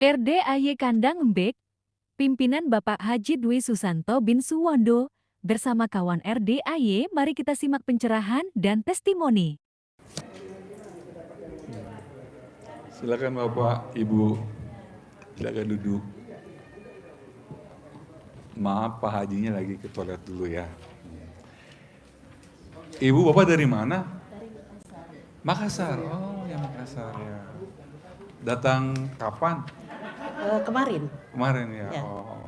RDAY Kandang Embek, pimpinan Bapak Haji Dwi Susanto bin Suwondo, bersama kawan RDAY, mari kita simak pencerahan dan testimoni. Silakan Bapak, Ibu, silakan duduk. Maaf, Pak Hajinya lagi ke toilet dulu ya. Ibu, Bapak dari mana? Dari Makassar. Makassar. Oh, ya Makassar ya. Datang kapan? Kemarin. Kemarin ya. Ya. Oh,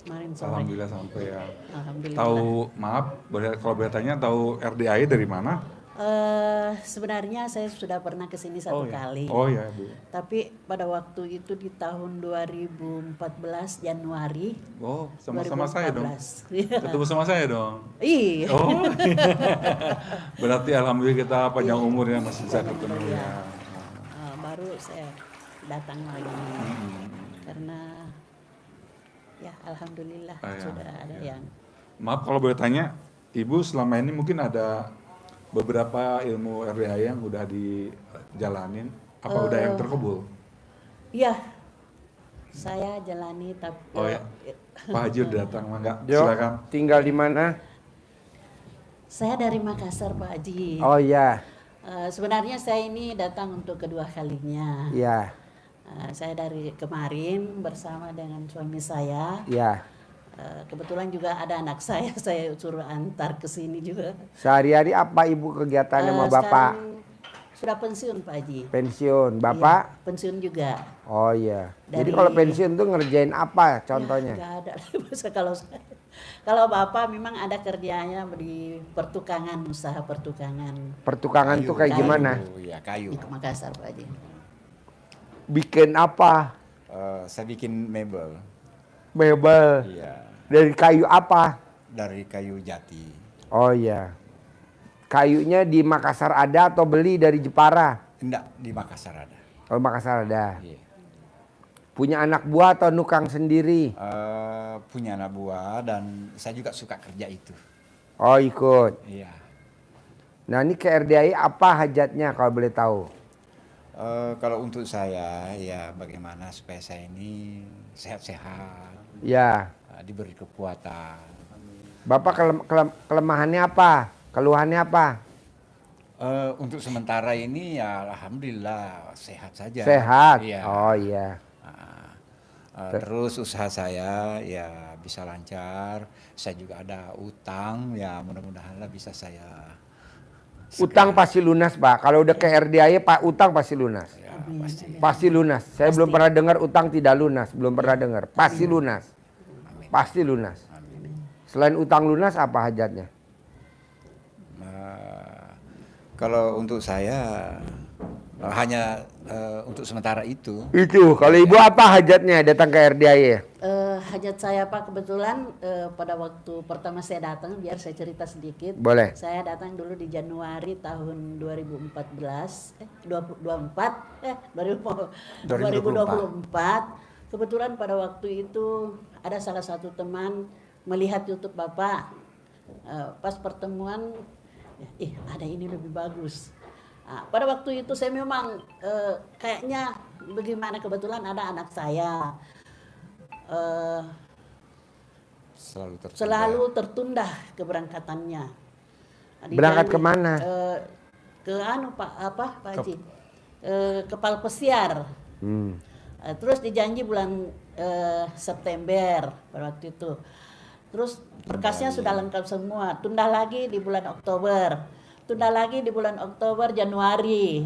Kemarin sore. alhamdulillah sampai ya. Alhamdulillah. Tahu, maaf, kalau boleh tanya, tahu RDAY dari mana? Sebenarnya saya sudah pernah ke sini satu kali. Oh ya, Bu. Tapi pada waktu itu di tahun 2014 Januari. Oh, sama-sama saya dong. 2014. Ketemu sama saya dong. Iya. Oh, berarti alhamdulillah kita panjang umur ya, masih bisa ketemu ya. Baru saya datang lagi karena ya alhamdulillah sudah ada yang. Maaf kalau boleh tanya, Ibu selama ini mungkin ada beberapa ilmu RDAY yang udah dijalanin, apa udah yang terkabul? Iya, saya jalani tapi. Oh ya, Pak Haji udah datang, enggak? Jo, Silakan. tinggal di mana? Saya dari Makassar, Pak Haji. Oh ya, Sebenarnya saya ini datang untuk kedua kalinya. ya, Saya dari kemarin bersama dengan suami saya. ya. Kebetulan juga ada anak saya suruh antar ke sini juga. Sehari-hari apa ibu kegiatannya sama bapak? Sekarang sudah pensiun, Pak Haji. Pensiun, bapak? Iya, pensiun juga. Oh iya. Jadi Dari- kalau pensiun tuh ngerjain apa contohnya? Ya, nggak ada. Kalau bapak memang ada kerjanya di pertukangan, usaha pertukangan Pertukangan tuh kayak Kayu. gimana? Ya, kayu. di Makassar, Pak Haji. Bikin apa? Saya bikin mebel. Mebel. Iya, Dari kayu apa? dari kayu jati. Oh iya. Kayunya di Makassar ada atau beli dari Jepara? Enggak, di Makassar ada. Oh Makassar ada. Iya. Punya anak buah atau nukang sendiri? Punya anak buah dan saya juga suka kerja itu. Oh ikut. Iya. Nah ini ke RDAI apa hajatnya kalau boleh tahu? Kalau untuk saya, ya bagaimana supaya saya ini sehat-sehat, Ya. diberi kekuatan. Bapak kelemahannya apa? Keluhannya apa? Untuk sementara ini ya alhamdulillah sehat saja. Sehat. Iya. Oh iya. Terus usaha saya ya bisa lancar. Saya juga ada utang, ya mudah-mudahanlah bisa saya. Utang pasti lunas, Pak. Kalau udah ke RDAI, Pak, utang pasti lunas. Ya, pasti. Pasti lunas. Saya belum pernah dengar utang tidak lunas. Belum pernah dengar. Pasti lunas. Pasti lunas. Selain utang lunas, apa hajatnya? Kalau untuk saya hanya untuk sementara itu. Itu. Kalau ibu apa hajatnya datang ke RDAI? Hajat saya, Pak, kebetulan pada waktu pertama saya datang, biar saya cerita sedikit. Boleh. Saya datang dulu di Januari tahun 2024. Kebetulan pada waktu itu ada salah satu teman melihat YouTube Bapak. Pas pertemuan, ada ini lebih bagus. Pada waktu itu saya memang kayaknya bagaimana, kebetulan ada anak saya selalu tertunda keberangkatannya. Berangkat kemana? Ke Pak Haji, ke Palpesiar. Terus dijanji bulan September pada waktu itu. Terus berkasnya sudah lengkap semua. Tunda lagi di bulan Oktober. Tunda lagi di bulan Oktober, Januari.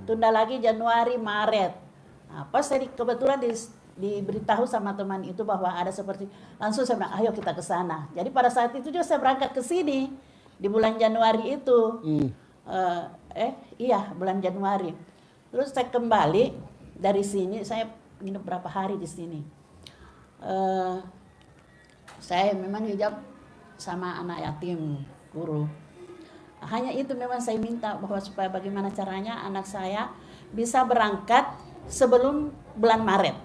Tunda lagi Januari, Maret. Pas saya kebetulan diberitahu sama teman itu bahwa ada seperti, langsung saya bilang, ayo kita ke sana. Jadi pada saat itu juga saya berangkat ke sini di bulan Januari itu. Bulan Januari. Terus saya kembali dari sini, saya nginep berapa hari di sini. Saya memang hijab sama anak yatim guru. Hanya itu memang saya minta bahwa supaya bagaimana caranya anak saya bisa berangkat sebelum bulan Maret.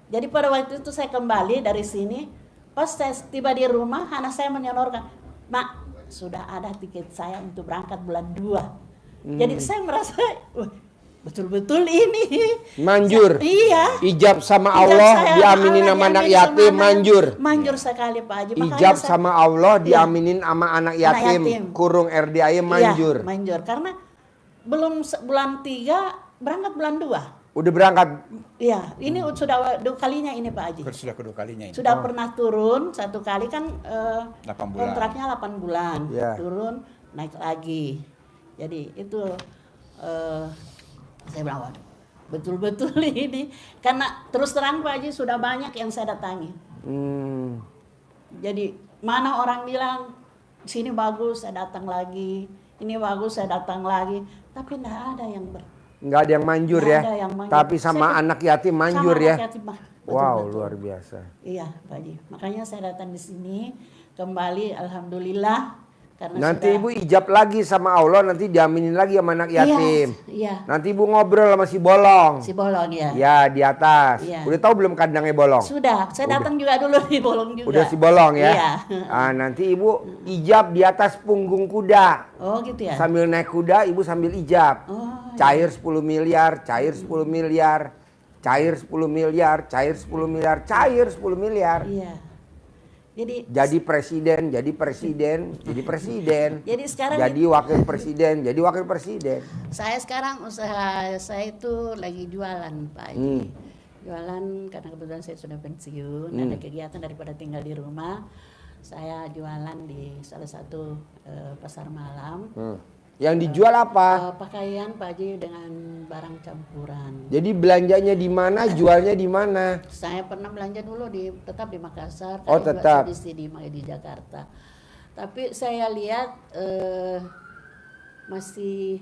Jadi pada waktu itu saya kembali dari sini, pas saya tiba di rumah, anak saya menyonorkan, "Mak, sudah ada tiket saya untuk berangkat bulan 2." Jadi saya merasa, betul-betul ini. Manjur. Iya. Ijab sama Ijab Allah saya diaminin Allah, sama anak diaminin sama yatim anak- manjur. Manjur sekali Pak Haji. Makanya Ijab saya- sama Allah Iya. diaminin sama anak yatim. yatim. Kurung RDAY manjur. Iya, manjur. Karena belum bulan 3 berangkat bulan 2. Udah berangkat. Iya, ini sudah 2 kalinya ini Pak Haji. Sudah kedua kalinya ini. Sudah pernah turun 1 kali kan 8 bulan. kontraknya 8 bulan. Iya. Turun naik lagi. Jadi itu saya bilang waduh, betul-betul ini karena terus terang Pak Haji sudah banyak yang saya datangi. Hmm. Jadi mana orang bilang sini bagus saya datang lagi, ini bagus saya datang lagi, tapi enggak ada yang Nggak ada yang manjur nggak ya. ada yang manjur. Tapi sama Saya- anak yatim manjur sama ya. anak yatim, betul, Wow, betul. luar biasa. Iya Pak Haji, makanya saya datang di sini kembali alhamdulillah karena Nanti sudah- ibu ijab lagi sama Allah, nanti diaminin lagi sama anak yatim. Iya, Nanti ibu ngobrol sama si bolong. si bolong ya. Ya di atas. Iya. Udah tahu belum kandangnya bolong? Sudah, saya datang juga dulu di bolong juga. Udah si bolong ya. Iya. Ah, nanti ibu ijab di atas punggung kuda. Oh gitu ya. Sambil naik kuda ibu sambil ijab. Oh, Cair 10 miliar, cair 10 miliar, cair 10 miliar, cair 10 miliar, cair 10 miliar. iya. Jadi Jadi presiden, jadi presiden, jadi presiden. Jadi sekarang Jadi wakil presiden, jadi wakil presiden. saya sekarang usaha saya itu lagi jualan Pak Haji. Jualan karena kebetulan saya sudah pensiun, ada kegiatan daripada tinggal di rumah. Saya jualan di salah satu pasar malam. Yang dijual apa? Pakaian Pak Haji dengan barang campuran. Jadi belanjanya di mana, jualnya di mana? Saya pernah belanja dulu tetap di Makassar, Oh, juga tetap. di Jakarta. Tapi saya lihat masih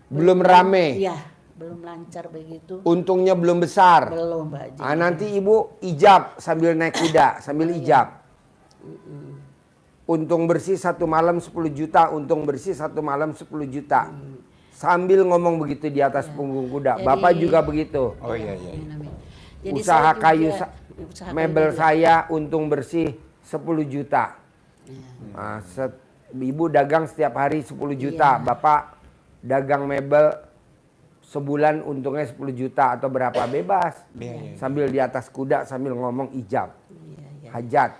Belum rame. Iya, belum lancar begitu. Untungnya belum besar. Belum Pak Haji. Ah, nanti ibu ijab sambil naik kuda, sambil ijab. Untung bersih 1 malam 10 juta, untung bersih 1 malam 10 juta. Sambil ngomong begitu di atas punggung kuda. Jadi- Bapak juga begitu. Oh iya iya. Amin, amin. Jadi Usaha saya kayu, juga- usaha kayu mebel juga. saya untung bersih 10 juta. Iya. Ah, ibu dagang setiap hari 10 juta. Iya. Bapak dagang mebel sebulan untungnya 10 juta atau berapa bebas. Iya, iya. Sambil di atas kuda sambil ngomong ijab. Iya, iya. Hajat.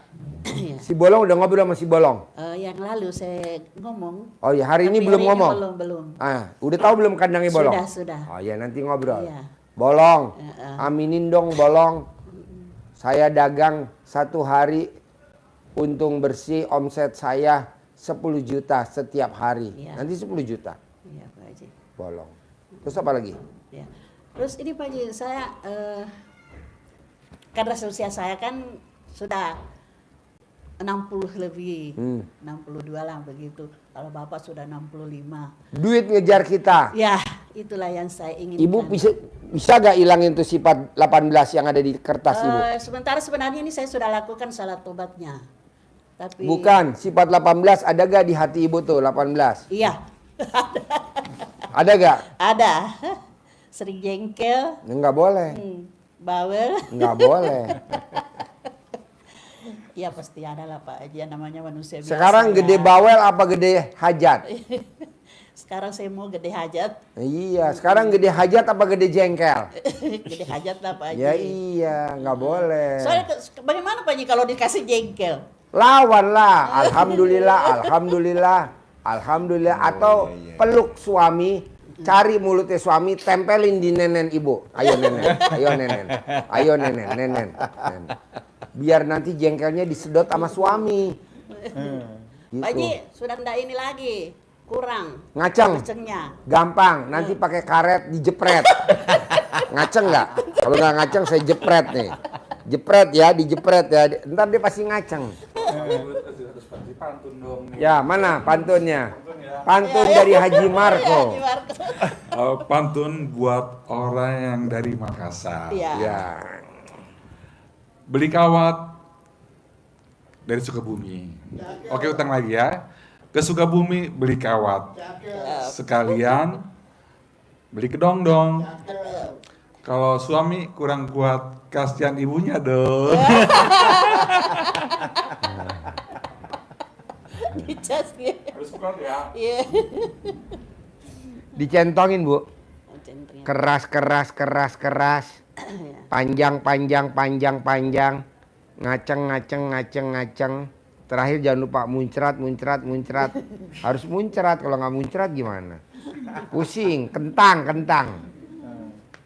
Iya. Si bolong udah ngobrol sama si bolong. Yang lalu saya ngomong. Oh ya, hari ini tapi belum hari ngomong. Belum. Ah, udah tahu belum kandangnya bolong? Sudah. Oh ya, nanti ngobrol. Iya. Bolong, Heeh. aminin dong bolong. Saya dagang 1 hari untung bersih omset saya 10 juta setiap hari. Iya. Nanti 10 juta. Iya Pak Haji. Bolong. Terus apa lagi? Ya. Terus ini Pak Haji, saya karena usia saya kan sudah 60 lebih, 62 lah begitu. Kalau Bapak sudah 65. Duit ngejar kita. Ya, itulah yang saya inginkan. Ibu bisa gak hilangin tuh sifat 18 yang ada di kertas ibu? Sementara sebenarnya ini saya sudah lakukan salat tobatnya. Tapi Bukan, sifat 18 ada gak di hati ibu tuh 18? Iya, Ada gak? ada. Sering jengkel, Enggak boleh. bawel. Enggak boleh. Ya pasti ada lah Pak Haji, namanya manusia biasa. Sekarang ya. gede bawel apa gede hajat? Sekarang saya mau gede hajat. Iya, sekarang gede hajat apa gede jengkel? Gede hajat lah Pak Haji. Ya iya, nggak boleh. Soalnya bagaimana Pak Haji kalau dikasih jengkel? Lawan lah, alhamdulillah, alhamdulillah, alhamdulillah. Atau peluk suami, cari mulutnya suami, tempelin di nenen ibu. Ayo nenen, ayo nenen, ayo nenen, nenen. Biar nanti jengkelnya disedot sama suami. Pak Haji sudah ndak ini lagi, kurang. Ngaceng. Ngacengnya. Gampang, nanti pakai karet dijepret. Ngaceng nggak? Kalau nggak ngaceng saya jepret nih. Jepret ya, dijepret ya. Ntar dia pasti ngaceng. Harus pasti pantun dong nih. Ya, mana pantunnya? Pantun dari Haji Marco. Haji Marco. Pantun buat orang yang dari Makassar. Iya. Ya. Beli kawat dari Sukabumi. Oke, utang lagi ya. Ke Sukabumi beli kawat. Sekalian beli kedong-dong. Kalau suami kurang kuat, kasihan ibunya dong. Dicas dia. Harus kuat ya. Iya. Dicentongin, Bu. Amin. Keras. Ya. Panjang. Ngaceng. Terakhir jangan lupa muncrat. Harus muncrat, kalau nggak muncrat gimana? Pusing, kentang.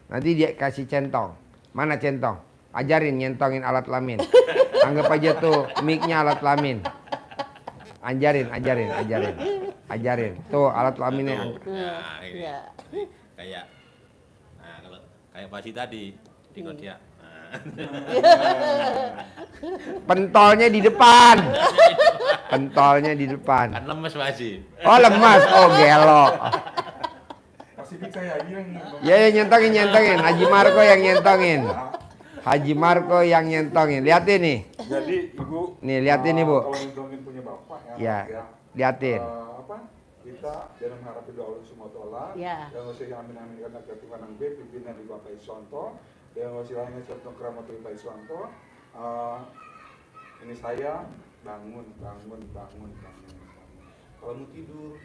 Nanti dia kasih centong. Mana centong? Ajarin nyentongin alat kelamin. Anggap aja tuh mic-nya alat kelamin. Ajarin. Tuh alat kelaminnya. Nah, ini. Ya. Kayak nah kalau kayak Pak Haji tadi di Kodia. Pentolnya di depan. Kan lemes Pak Haji. Oh lemas, oh gelo. Pasifik saya aja yang Ya nyentongin. Haji Marco yang nyentongin. Liatin nih. Jadi Ibu, Nih, liatin nih, Bu. Kalau ngomongin punya Bapak Ya, liatin. Kita dalam mengharapkan doa Allah SWT, Ya. dan wasih amin karena Tuhan yang baik, pimpinan di Bapak Iswanto, dan wasih lainnya contoh keramat dari Pak Iswanto. Ini saya bangun. Kalau mau tidur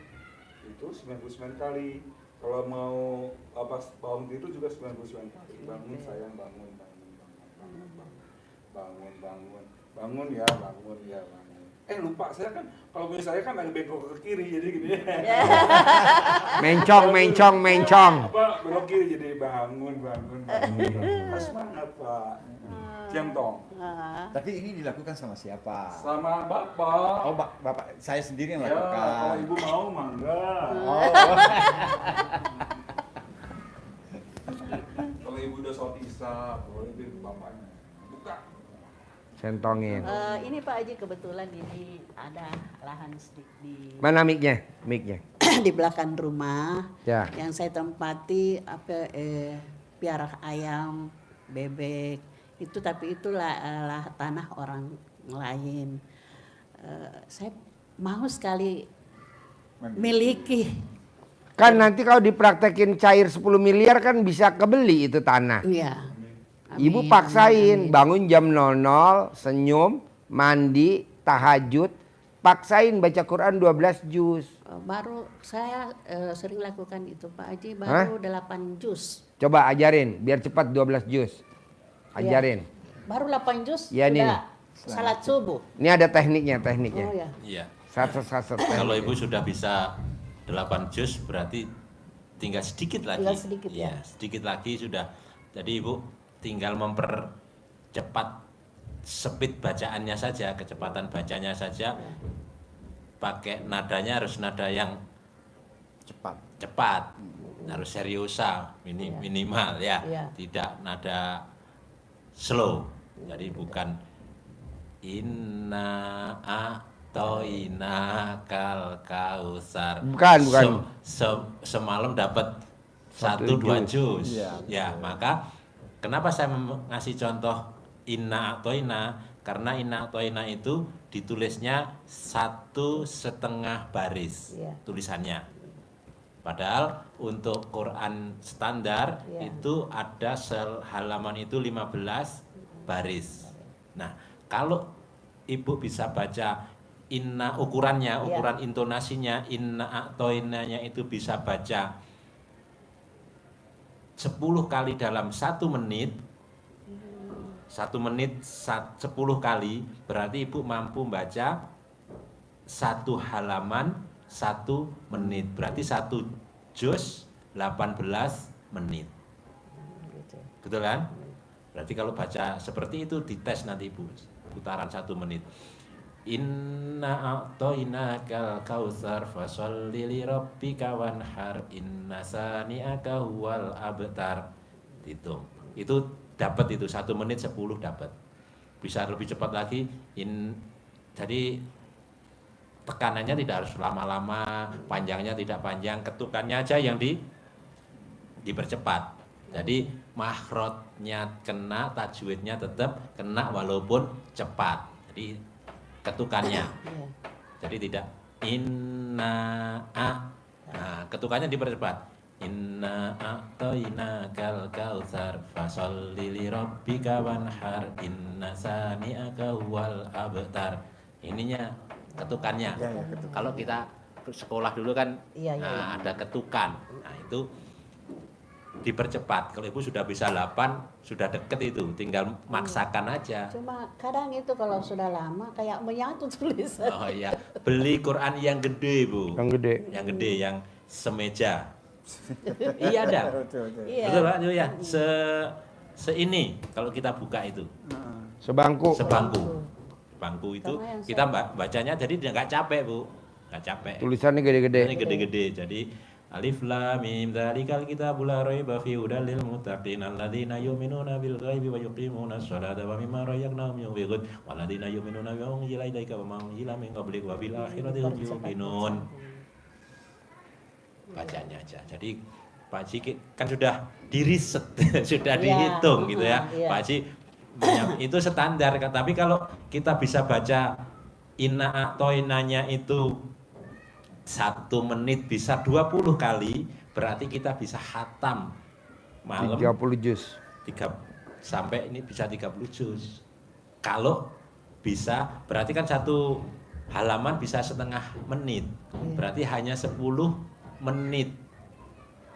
itu 99 kali. Kalau mau bangun tidur juga 99 kali. Bangun sayang, bangun ya. Lupa, saya kan kalau punya saya kan agak bengkok ke kiri jadi gini. Mencong. Belok kiri jadi bangun. Harus semangat Pak. Centong. Tapi ini dilakukan sama siapa? Sama Bapak. Oh, Bapak saya sendiri yang Ya, lakukan. kalau Ibu mau mangga. Oh. Kalau Ibu udah sholat isya, boleh itu Bapaknya. Buka. Centongin. Ini Pak Haji kebetulan ini ada lahan sedikit di Mana mic-nya? di belakang rumah Ya. yang saya tempati piara ayam, bebek itu, tapi itulah tanah orang lain. Saya mau sekali miliki. Kan nanti kalau dipraktekin cair 10 miliar kan bisa kebeli itu tanah. Iya. Ibu Amin, paksain amin. bangun jam 00, senyum, mandi, tahajud, paksain baca Quran 12 juz. Baru saya sering lakukan itu Pak Haji, baru 8 juz. Coba ajarin biar cepat 12 juz. Ajarin. Baru 8 juz Ya, ini sudah salat subuh. Ini ada tekniknya. Oh ya. Iya. Saset. Kalau Ibu sudah bisa 8 juz berarti tinggal sedikit lagi. Tinggal sedikit, ya. Iya, sedikit lagi sudah. Jadi Ibu tinggal mempercepat speed bacaannya saja, kecepatan bacanya saja. Pakai nadanya harus nada yang cepat. Harus seriosa minimal ya. Iya. Tidak nada slow. Jadi bukan inna a'toina kal kausar. Bukan. Semalam dapat 1-2 juz. Ya, maka kenapa saya ngasih contoh inna a'toina? Karena inna a'toina itu ditulisnya 1,5 baris tulisannya. Padahal untuk Quran standar itu ada halaman itu 15 baris. Nah, kalau Ibu bisa baca inna ukuran intonasinya, inna a'toinanya itu bisa baca 10 kali dalam 1 menit. 1 menit 10 kali, berarti Ibu mampu baca 1 halaman 1 menit. Berarti 1 juz 18 menit. Betul kan? Berarti kalau baca seperti itu dites nanti Ibu, putaran 1 menit. Inna a'toinakal kautsar fasholli li rabbika wanhar inna sani'aka huwal abtar. Hitung. Itu dapat itu 1 menit 10 dapat. Bisa lebih cepat lagi. Jadi tekanannya tidak harus lama-lama, panjangnya tidak panjang, ketukannya aja yang dipercepat. Jadi makhrajnya kena, tajwidnya tetap kena walaupun cepat. Jadi ketukannya. Jadi tidak inna a. Nah, ketukannya dipercepat. Inna a'toinakal kautsar fasholli li rabbika wanhar inna sani'aka huwal abtar. Ininya ketukannya. Kalau kita sekolah dulu kan ada ketukan. Nah, itu dipercepat. Kalau ibu sudah bisa 8, sudah deket itu, tinggal maksakan aja. Cuma kadang itu kalau sudah lama kayak menyatu tulisan. Oh iya, beli Quran yang gede bu. Yang gede. Yang gede, yang semeja. Iya ada. Iya. Betul Pak, itu ya. Seini kalau kita buka itu. Sebangku. Sebangku. Bangku itu Sama yang kita bacanya jadi nggak capek bu, nggak capek. Tulisannya gede-gede. Ini gede-gede. Jadi alif lam mim dzalikal kitabul la raiba fihi hudal lil muttaqin alladzina yu'minuna bil ghaibi wa yuqimuna sholata wa mimma razaqnahum yunfiqun walladzina yu'minuna bima unzila ilaika wa ma unzila min qablik wa bil akhirati hum yuqinun. Bacanya aja. Jadi Pak Haji kan sudah diriset, sudah Iya. dihitung gitu ya. Iya. Pak Haji itu standar, tapi kalau kita bisa baca inna atoinanya itu 1 menit bisa 20 kali, berarti kita bisa khatam malam 30 juz. sampai ini bisa 30 juz. Kalau bisa, berarti kan 1 halaman bisa setengah menit, berarti hanya 10 menit,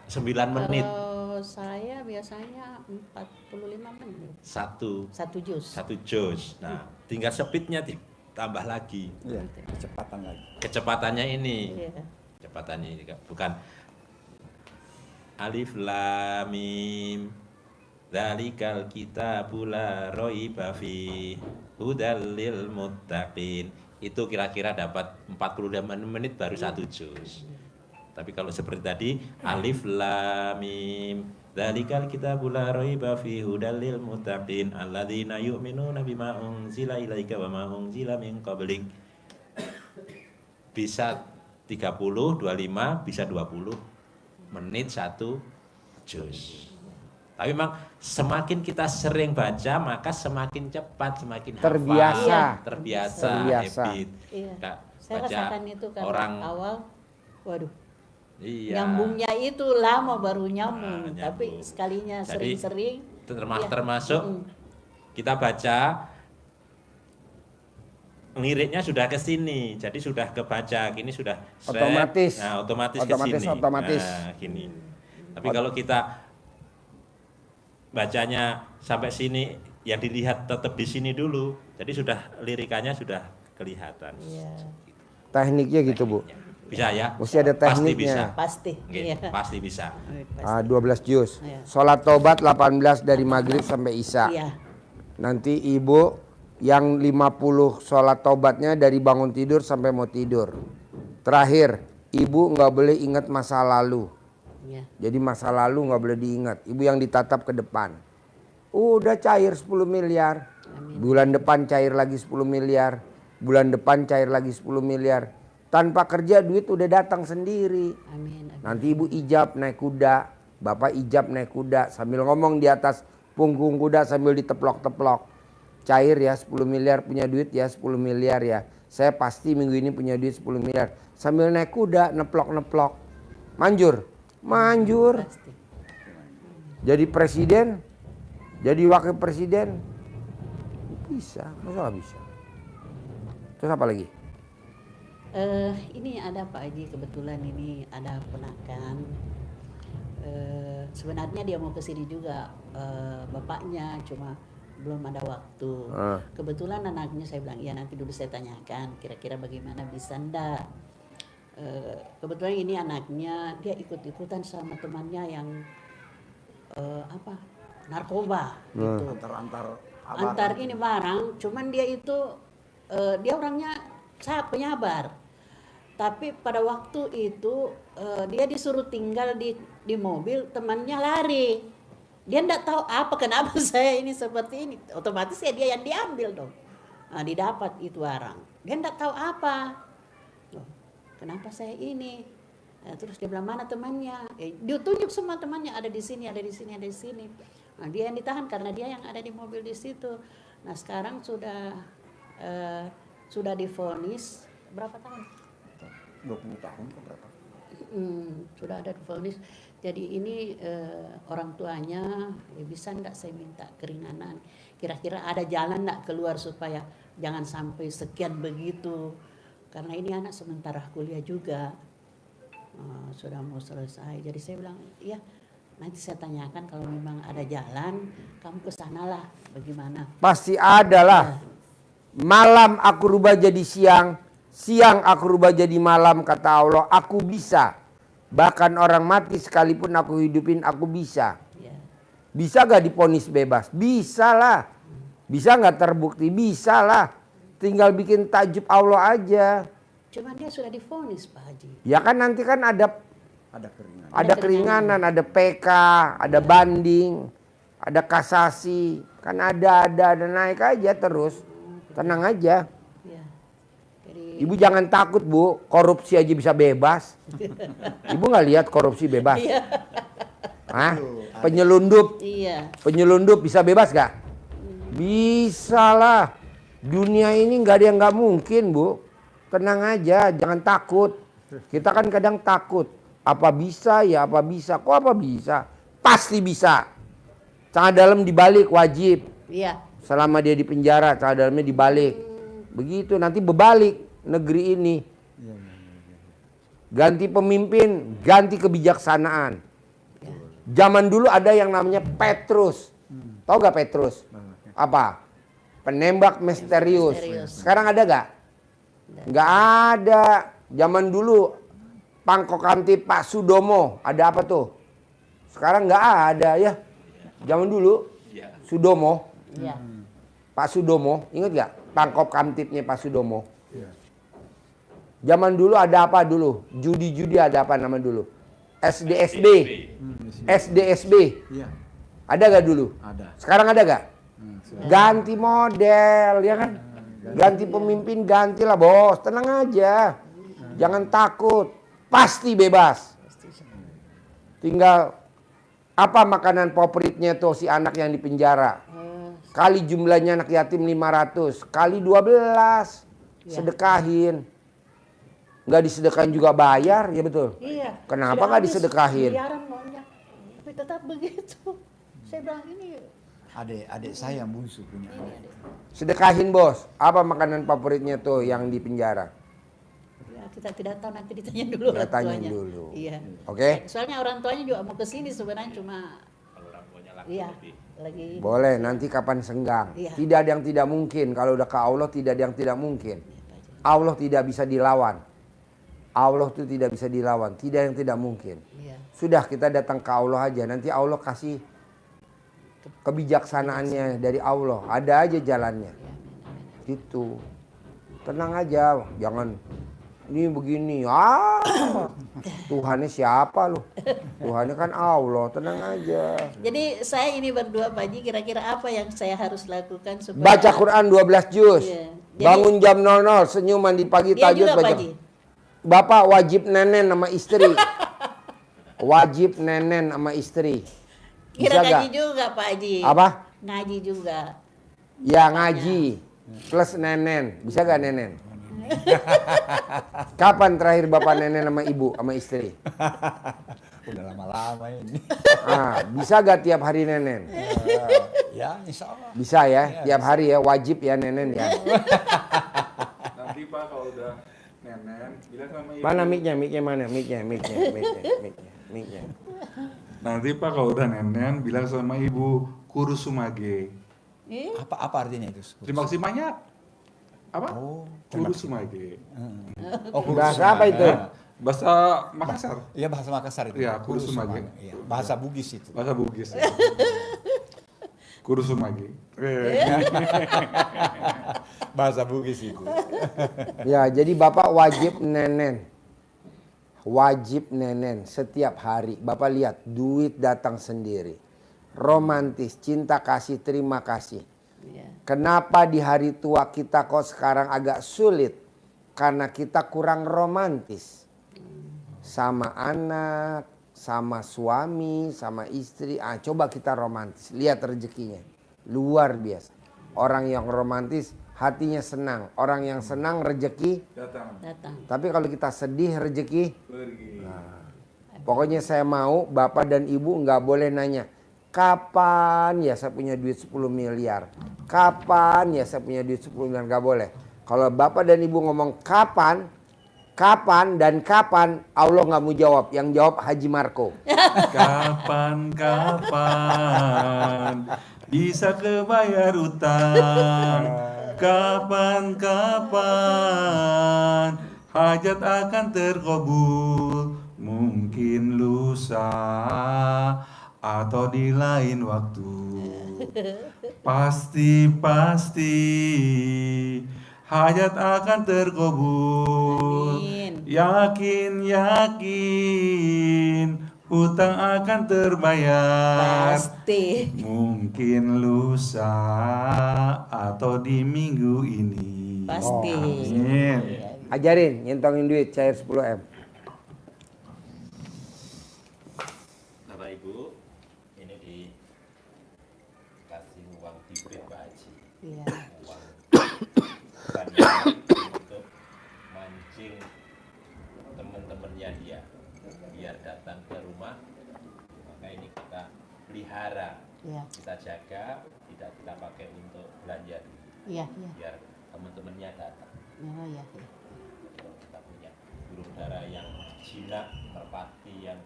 9 menit. Kalau saya biasanya 45 menit. 1 juz. juz. Nah, tinggal speednya tambah lagi. Iya, kecepatan lagi. Kecepatannya ini. Iya. Kecepatannya ini bukan alif lam mim dzalikal kitabul la raiba fi hudal lil muttaqin. Itu kira-kira dapat 45 menit baru 1 juz. Tapi kalau seperti tadi alif lam mim dzalikal kitabul la raiba fihi hudal lil muttaqin alladzina yu'minuna bima unzila ilaika wa ma unzila min qablik. Bisa 30, 25, bisa 20 menit 1 juz. Tapi memang semakin kita sering baca maka semakin cepat, semakin Terbiasa. hafal, terbiasa, Terbiasa. habit. Iya. Nggak Saya baca rasakan itu karena orang awal, waduh, iya. nyambungnya itu lama baru nyambung, Nah, tapi nyambung. sekalinya Jadi, sering-sering. Iya. termasuk kita baca liriknya sudah ke sini, jadi sudah kebaca, gini sudah seret. Otomatis. Nah, otomatis ke Otomatis, sini. otomatis. Nah, gini. Tapi kalau kita bacanya sampai sini, yang dilihat tetap di sini dulu, jadi sudah lirikannya sudah kelihatan. Iya. Tekniknya gitu, Bu. Bisa ya? Mesti ada Pasti tekniknya. bisa. Pasti. Oke, Iya. pasti bisa. Pasti. 12 juz. Iya. Sholat tobat 18 dari maghrib sampai isya. Iya. Nanti ibu yang 50 sholat tobatnya dari bangun tidur sampai mau tidur. Terakhir, ibu nggak boleh ingat masa lalu. Iya. Jadi masa lalu nggak boleh diingat. Ibu yang ditatap ke depan. Udah cair 10 miliar. Bulan depan cair lagi 10 miliar. Bulan depan cair lagi 10 miliar. Tanpa kerja duit udah datang sendiri. Amin. Amin. Nanti ibu ijab naik kuda. Bapak ijab naik kuda. Sambil ngomong di atas punggung kuda sambil diteplok-teplok. Cair ya 10 miliar punya duit ya 10 miliar ya. Saya pasti minggu ini punya duit 10 miliar. Sambil naik kuda neplok-neplok. Manjur? Manjur. Pasti. Jadi presiden, jadi wakil presiden, bisa, masa nggak bisa? Terus apa lagi? Ini ada Pak Haji, kebetulan ini ada ponakan. Sebenarnya dia mau ke sini juga, bapaknya, cuma belum ada waktu. Kebetulan anaknya saya bilang, ya nanti dulu saya tanyakan, kira-kira bagaimana bisa ndak. Kebetulan ini anaknya, dia ikut-ikutan sama temannya yang narkoba gitu. Antar ini barang, cuman dia itu dia orangnya sangat penyabar. Tapi pada waktu itu dia disuruh tinggal di mobil, temannya lari. Dia enggak tahu kenapa saya ini seperti ini. Otomatis ya dia yang diambil dong. Nah, didapat itu barang. Dia enggak tahu apa. Loh, kenapa saya ini? Nah, terus dia bilang mana temannya? Dia tunjuk semua temannya ada di sini, ada di sini, ada di sini. Nah, dia yang ditahan karena dia yang ada di mobil di situ. Nah, sekarang sudah divonis berapa tahun? 20 tahun ke berapa? Sudah ada divonis. Jadi ini orang tuanya bisa enggak saya minta keringanan. Kira-kira ada jalan enggak keluar supaya jangan sampai sekian begitu. Karena ini anak sementara kuliah juga. Sudah mau selesai. Jadi saya bilang, ya nanti saya tanyakan kalau memang ada jalan, kamu ke sanalah bagaimana. Pasti ada lah. Malam aku rubah jadi siang, siang aku rubah jadi malam, kata Allah. Aku bisa. Bahkan orang mati sekalipun aku hidupin, aku bisa. Ya. Bisa gak diponis bebas? Bisa lah. Bisa gak terbukti? Bisa lah. Tinggal bikin takjub Allah aja. Cuman dia sudah divonis Pak Haji. Ya kan nanti kan ada keringanan. ada keringanan, ada PK, ada banding, ada kasasi. Kan ada naik aja terus. Tenang aja. Ya. Jadi Ibu jangan takut Bu, korupsi aja bisa bebas. Ibu nggak lihat korupsi bebas? Hah? Penyelundup, iya. penyelundup bisa bebas gak? Bisa lah. Dunia ini nggak ada yang nggak mungkin Bu. Tenang aja, jangan takut. Kita kan kadang takut. Apa bisa ya, apa bisa. Kok apa bisa? Pasti bisa. Celana dalam dibalik wajib. Iya. Selama dia di penjara, celana dalamnya dibalik. Begitu, nanti berbalik negeri ini. Ganti pemimpin, ganti kebijaksanaan. Zaman dulu ada yang namanya Petrus. Tahu gak Petrus? Apa? Penembak misterius. Sekarang ada gak? Gak ada. Zaman dulu Pangkok Kamtip Pak Sudomo, ada apa tuh? Sekarang gak ada ya. Zaman dulu Sudomo. Iya. Pak Sudomo, ingat gak? Pangkop Kamtipnya Pak Sudomo. Zaman dulu ada apa dulu? Judi-judi ada apa nama dulu? SDSB. SDSB. Iya. Ada gak dulu? Ada. Sekarang ada gak? Ganti model, ya kan? Ganti pemimpin, gantilah bos. Tenang aja. Jangan takut. Pasti bebas. Tinggal apa makanan favoritnya tuh si anak yang di penjara? Kali jumlahnya anak yatim 500, kali 12, sedekahin. Nggak disedekahin juga bayar, ya betul? Iya. Kenapa Sudah nggak habis disedekahin? miliaran maunya. Tapi tetap begitu. Saya bilang ini. Adik saya yang bungsu punya adik. Sedekahin bos. Apa makanan favoritnya tuh yang di penjara? Ya, kita tidak tahu, nanti ditanya dulu Kita orang tanya tuanya. dulu. Iya. Oke? Soalnya orang tuanya juga mau ke sini sebenarnya cuma iya, lagi Boleh, nanti kapan senggang. Iya. Tidak ada yang tidak mungkin. Kalau udah ke Allah tidak ada yang tidak mungkin. Allah tidak bisa dilawan. Allah itu tidak bisa dilawan. Tidak yang tidak mungkin. Iya. Sudah kita datang ke Allah aja. Nanti Allah kasih kebijaksanaannya dari Allah. Ada aja jalannya. Gitu. Tenang aja. Jangan ini begini. Tuhannya siapa loh? Tuhannya kan Allah. Tenang aja. Jadi saya ini berdua Pak Haji, kira-kira apa yang saya harus lakukan supaya Baca Quran 12 juz. Iya. Jadi- Bangun jam 00, senyum mandi pagi, Dia tahajud juga Pak baca. Haji. Bapak wajib nenen sama istri. Wajib nenen sama istri. Kira Bisa ngaji gak? juga Pak Haji. Apa? Ngaji juga. Ya ngaji plus nenen. Bisa gak nenen? Kapan terakhir bapak nenen sama ibu sama istri? Udah lama-lama ini. Bisa gak tiap hari nenen? Ya, insya Allah. Bisa ya, tiap hari ya, wajib ya nenen ya. Nanti Pak kalau udah nenen, bilang sama ibu. Mana mic-nya? Mic-nya mana? Mic-nya. Nanti Pak kalau udah nenen, bilang sama ibu, kurus sumage. Apa artinya itu? Terima kasih banyak. Apa? Oh, kurus sumage. Oh, Bahasa apa itu? Bahasa Makassar. Iya, bahasa Makassar itu. Iya, kurus sumage. Iya, bahasa Bugis itu. Bahasa Bugis. Ya. Kurus sumage. Bahasa Bugis itu. Ya, jadi bapak wajib nenen. Wajib nenen setiap hari. Bapak lihat, duit datang sendiri. Romantis, cinta kasih, terima kasih. Iya. Kenapa di hari tua kita kok sekarang agak sulit? Karena kita kurang romantis. Sama anak, sama suami, sama istri. Coba kita romantis. Lihat rezekinya. Luar biasa. Orang yang romantis hatinya senang. Orang yang senang rezeki Datang. Tapi kalau kita sedih rezeki, Pergi. pokoknya saya mau bapak dan ibu nggak boleh nanya, kapan ya saya punya duit 10 miliar? Kapan ya saya punya duit 10 miliar? Nggak boleh. Kalau bapak dan ibu ngomong kapan, Kapan dan kapan Allah nggak mau jawab, yang jawab Haji Marco. Kapan bisa kebayar utang? Kapan hajat akan terkabul? Mungkin lusa atau di lain waktu. Pasti hajat akan terkabul. Amin. Yakin hutang akan terbayar. Pasti. Mungkin lusa atau di minggu ini. Pasti. Amin. Ajarin nyentongin duit cair 10 M. Bapak Ibu, ini dikasih uang diberi Pak Haji. Iya. Uang bukan untuk mancing teman-temannya dia biar datang ke rumah, maka ini kita pelihara, Iya. kita jaga, tidak kita pakai untuk belanja, Iya, iya. biar teman-temannya datang. Oh, iya, iya. Kalau kita punya burung dara yang jinak, merpati yang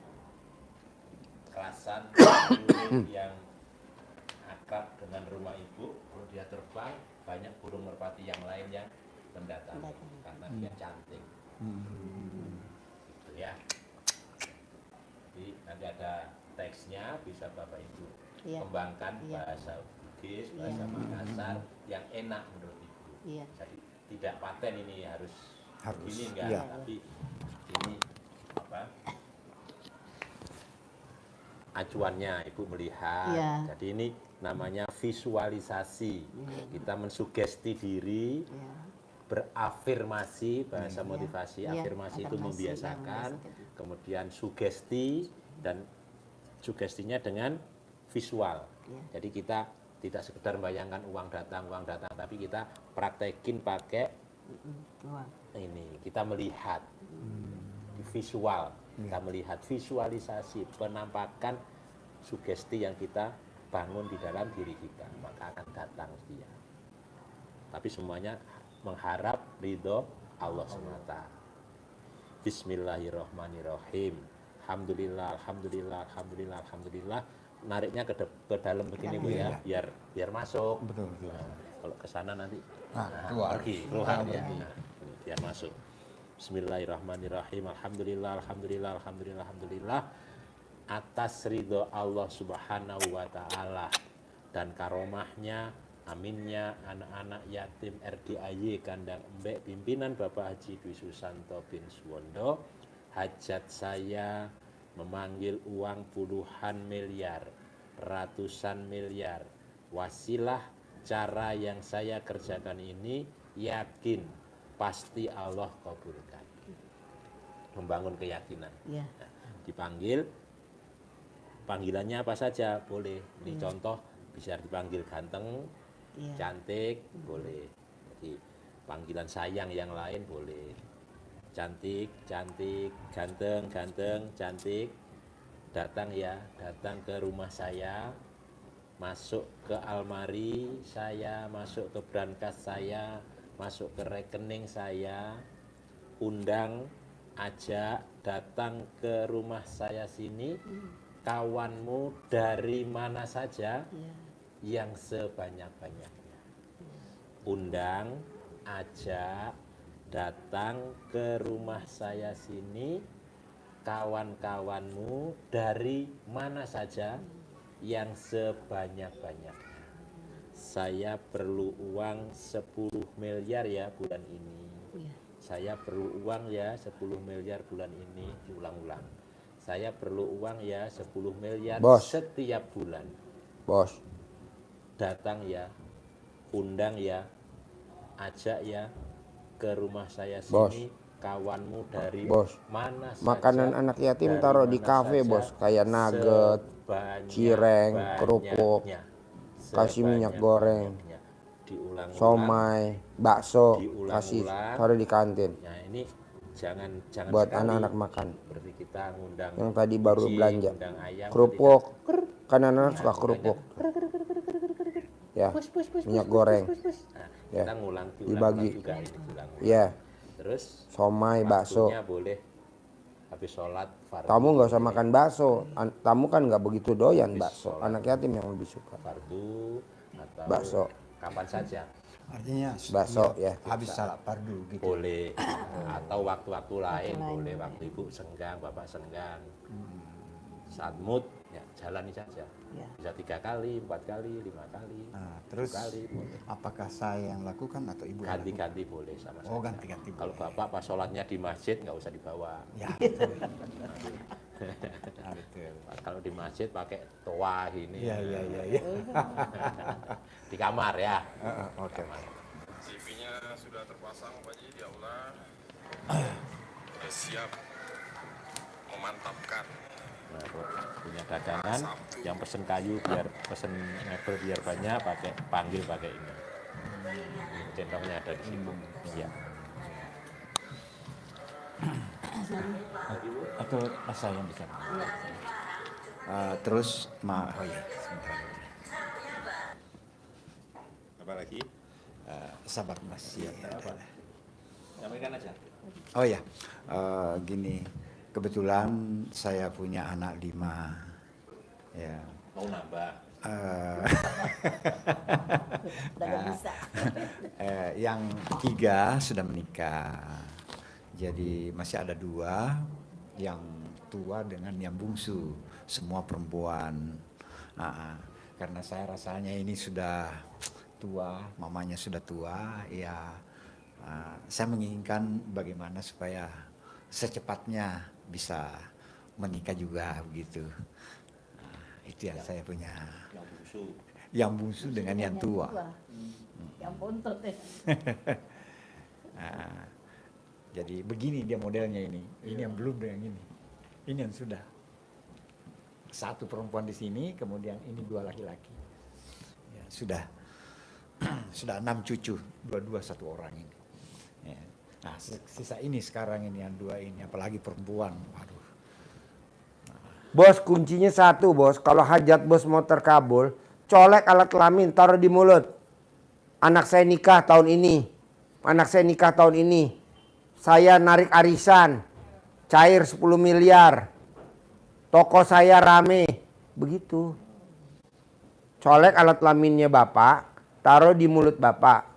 kelasan, burung yang akrab dengan rumah ibu, kalau dia terbang, banyak burung merpati yang lain yang mendatang karena dia cantik. Gitu ya. Jadi nanti ada teksnya, bisa Bapak Ibu Iya. kembangkan Iya. bahasa Bugis, bahasa Iya. Makassar yang enak menurut Ibu. Iya. Jadi tidak paten ini harus ini enggak, iya. tapi ini apa? Acuannya Ibu melihat. Iya. Jadi ini namanya visualisasi. Kita mensugesti diri, Iya. berafirmasi, bahasa motivasi, Iya, afirmasi itu afirmasi, membiasakan, ya, membiasakan. kemudian sugesti, dan sugestinya dengan visual. Iya. Jadi kita tidak sekedar membayangkan uang datang, tapi kita praktekin pakai Wah. ini, kita melihat visual, kita melihat visualisasi, penampakan sugesti yang kita bangun di dalam diri kita, maka akan datang dia. Tapi semuanya mengharap ridho Allah SWT. Bismillahirrahmanirrahim. Alhamdulillah, alhamdulillah, alhamdulillah, alhamdulillah. Nariknya ke dalam begini Bu ya, biar masuk. Betul. Nah, kalau ke sana nanti keluar. pergi, keluar ya. Nah, ini biar masuk. Bismillahirrahmanirrahim. Alhamdulillah, alhamdulillah, alhamdulillah, alhamdulillah. Atas ridho Allah Subhanahu wa taala dan karomahnya, aminnya anak-anak yatim RDAY Kandang Embek pimpinan Bapak Haji Dwi Susanto bin Suwondo, hajat saya memanggil uang puluhan miliar, ratusan miliar. Wasilah cara yang saya kerjakan ini yakin pasti Allah kabulkan. Membangun keyakinan. Iya. Nah, dipanggil, panggilannya apa saja boleh. Ini contoh bisa dipanggil ganteng, Iya. cantik, boleh. Jadi panggilan sayang yang lain boleh. Cantik, cantik, ganteng, ganteng, cantik. Datang ya, datang ke rumah saya, masuk ke almari saya, masuk ke brankas saya, masuk ke rekening saya, undang, ajak, datang ke rumah saya sini, kawanmu dari mana saja Iya. yang sebanyak-banyaknya. Undang, ajak, datang ke rumah saya sini, kawan-kawanmu dari mana saja yang sebanyak-banyaknya. Saya perlu uang 10 miliar ya bulan ini. Iya. Saya perlu uang ya 10 miliar bulan ini, diulang-ulang. Saya perlu uang ya 10 miliar Bos. setiap bulan. Bos, Datang ya, undang ya, ajak ya ke rumah saya Bos. sini, kawanmu dari Bos. mana saja. makanan anak yatim dari taruh di mana kafe saja, bos, kayak nugget, cireng, kerupuk, kasih minyak goreng, sebanyak-banyaknya. Diulang-ulang. somai, bakso, Diulang-ulang. kasih taruh di kantin Nah ini jangan buat sekali anak-anak makan. seperti kita ngundang Yang tadi baru kucing, belanja, ngundang ayam, kerupuk, kan Iya, anak-anak suka kerupuk, ya, minyak goreng, Nah, Ya. kita ngulang Dibagi. juga ini diulang-ulang. ya, Terus somai, bakso. waktunya boleh habis sholat fardu. Tamu nggak usah makan bakso. Tamu kan nggak begitu doyan Habis bakso. sholat. Anak yatim yang lebih suka. Fardu atau Bakso. kapan saja Artinya Bakso, iya, ya. habis salat fardu gitu. boleh atau waktu-waktu lain boleh, waktu ibu senggang, bapak senggang, saat mood ya jalani saja. Ya. Bisa 3 kali, 4 kali, 5 kali, Nah, terus 7 kali boleh. apakah saya yang lakukan atau ibu yang lakukan? Ganti-ganti boleh sama Oh, saya. ganti-ganti Kalau boleh. bapak pas sholatnya di masjid nggak usah dibawa. Ya, betul. Nah, betul. Kalau di masjid pakai toa gini. Iya, iya, iya, iya. Di kamar ya. Oke. TV-nya sudah terpasang Pak Haji di aula. Sudah siap memantapkan. Nah, punya dagangan yang pesen kayu biar pesen mebel biar banyak panggil pakai ini. Centongnya ada di situ. Iya. Atau saya yang bisa. Terus oh ya, sebentar. Apa lagi? Sabar Mas. Ya, Sampaikan aja. Oh ya, gini, kebetulan saya punya anak 5. Ya. Mau nambah. Udah nggak bisa. Yang 3 sudah menikah. Jadi masih ada 2, yang tua dengan yang bungsu, semua perempuan. Karena saya rasanya ini sudah tua, mamanya sudah tua, ya saya menginginkan bagaimana supaya secepatnya bisa menikah juga begitu. Itu yang saya punya. Yang bungsu. Yang bungsu dengan yang tua. Yang bontot ya. Jadi begini dia modelnya ini. Ini yang belum dengan ini. Ini yang sudah. 1 perempuan di sini, kemudian ini 2 laki-laki. Ya, sudah 6 cucu, 2 1 orang ini. Ya. Nah, sisa ini sekarang ini yang 2 ini, apalagi perempuan. Waduh. Bos, kuncinya 1 bos. Kalau hajat bos mau terkabul, colek alat kelamin, taruh di mulut. Anak saya nikah tahun ini. Anak saya nikah tahun ini. Saya narik arisan. Cair 10 miliar. Toko saya rame. Begitu. Colek alat kelaminnya bapak, taruh di mulut bapak.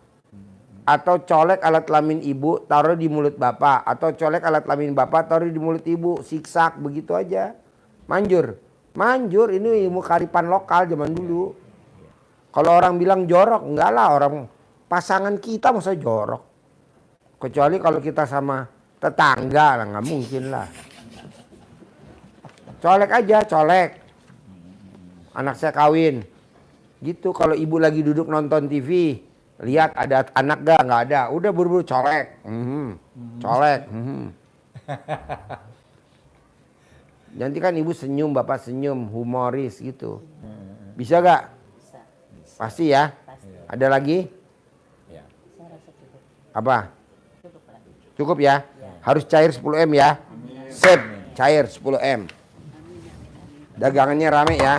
Atau colek alat kelamin ibu, taruh di mulut bapak. Atau colek alat kelamin bapak, taruh di mulut ibu. Siksak, begitu aja. Manjur. Manjur, ini ilmu kearifan lokal zaman dulu. Kalau orang bilang jorok, enggak lah, orang pasangan kita masa jorok. Kecuali kalau kita sama tetangga lah, nggak mungkin lah. Colek aja, colek. Anak saya kawin. Gitu, kalau ibu lagi duduk nonton TV, lihat ada anak gak? Nggak ada. Udah buru-buru colek. Colek. Nanti kan ibu senyum, bapak senyum, humoris gitu. Bisa gak? Bisa. Pasti ya? Pasti. Ada lagi? Ya. Saya rasa cukup. Apa? Cukup lah. Cukup ya? Harus cair 10 M ya? Sip, cair 10 M. Dagangannya rame ya?